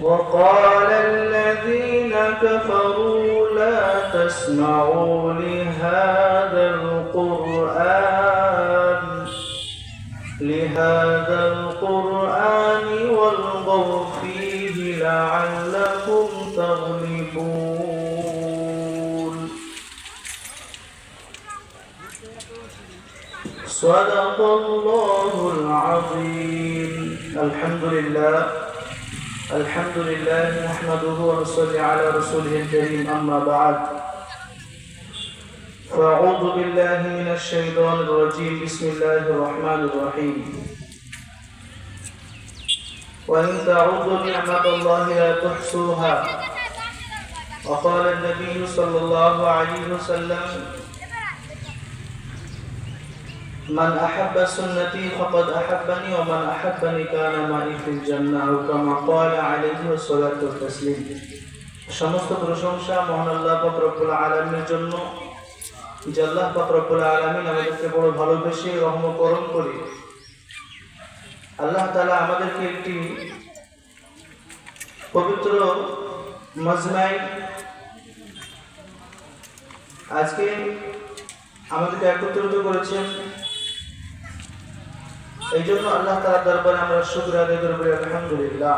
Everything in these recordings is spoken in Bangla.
وقال الذين كفروا لا تسمعوا لهذا القرآن والغوا فيه لعلكم تغلبون. صدق الله العظيم. الحمد لله نحمده ونصلي على رسوله الكريم. أما بعد، فأعوذ بالله من الشيطان الرجيم. بسم الله الرحمن الرحيم. وإن تعودوا نعمة الله لا تحصوها. وقال النبي صلى الله عليه وسلم: من أحب سنتي فقد أحبني ومن أحبني كان معي في الجنة أو كما قال عليه الصلاة والتسليم. সমস্ত প্রশংসা মহান আল্লাহ পাক রব্বুল আলামিনের জন্য, যে আল্লাহ পাক রব্বুল আলামিন আমাদেরকে বড় ভালোবেসে রহম করম করে আল্লাহ তাআলা আমাদেরকে একটি পবিত্র মাজমায় আজকে আমাদেরকে একত্রিত করেছেন। এই জন্য আল্লাহ তাআলার দরবারে আমরা শুকর আদায় করি, আলহামদুলিল্লাহ।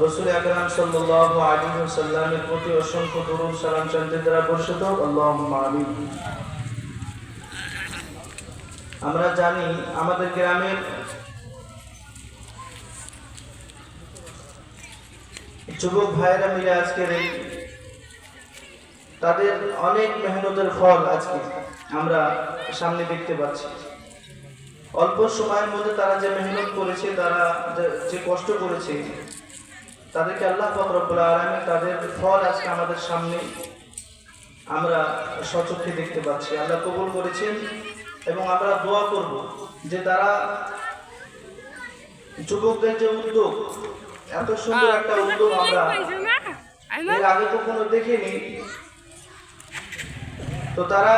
রাসূল আকরাম সাল্লাল্লাহু আলাইহি ওয়াসাল্লামের প্রতি অসংখ্য দরুদ সালাম শান্তির দ্বারা বর্ষিত হোক, আল্লাহুম্মা আমিন। আমরা জানি আমাদের গ্রামের যুবক ভাইয়েরা মিলে আজকের এই তাদের অনেক মেহনতের ফল আজকে আমরা সামনে দেখতে পাচ্ছি। অল্প সময়ের মধ্যে তারা যে মেহনত করেছে, তারা যে কষ্ট করেছে, তাদেরকে আল্লাহ পাক রব্বুল আলামিন তাদের ফল আজকে আমাদের সামনে আমরা সচক্ষে দেখতে পাচ্ছি। আল্লাহ কবুল করেছেন এবং আমরা দোয়া করব যে তারা যুবকদের যে উদ্যোগ, এত সুন্দর একটা উদ্যোগ আমরা এর আগে কখনো দেখিনি, তো তারা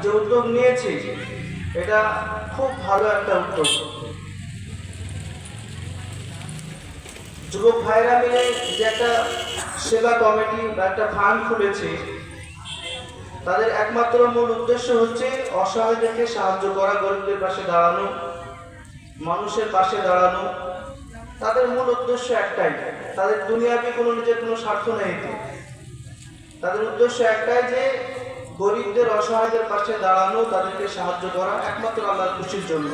যে উদ্যোগ নিয়েছে এটা খুব ভালো একটা উদ্যোগ। যুবক ভাইরা মিলে যে একটা সেবা কমিটি বা একটা ফান্ড খুলেছে, তাদের একমাত্র মূল উদ্দেশ্য হচ্ছে অসহায়দেরকে সাহায্য করা, গরিবদের পাশে দাঁড়ানো, মানুষের পাশে দাঁড়ানো। তাদের মূল উদ্দেশ্য একটাই, তাদের দুনিয়াবি কোনো নিজের কোনো স্বার্থ নেই। তাদের উদ্দেশ্য একটাই যে গরিবদের অসহায়দের পাশে দাঁড়ানো, তাদেরকে সাহায্য করা, একমাত্র আল্লাহর খুশির জন্য।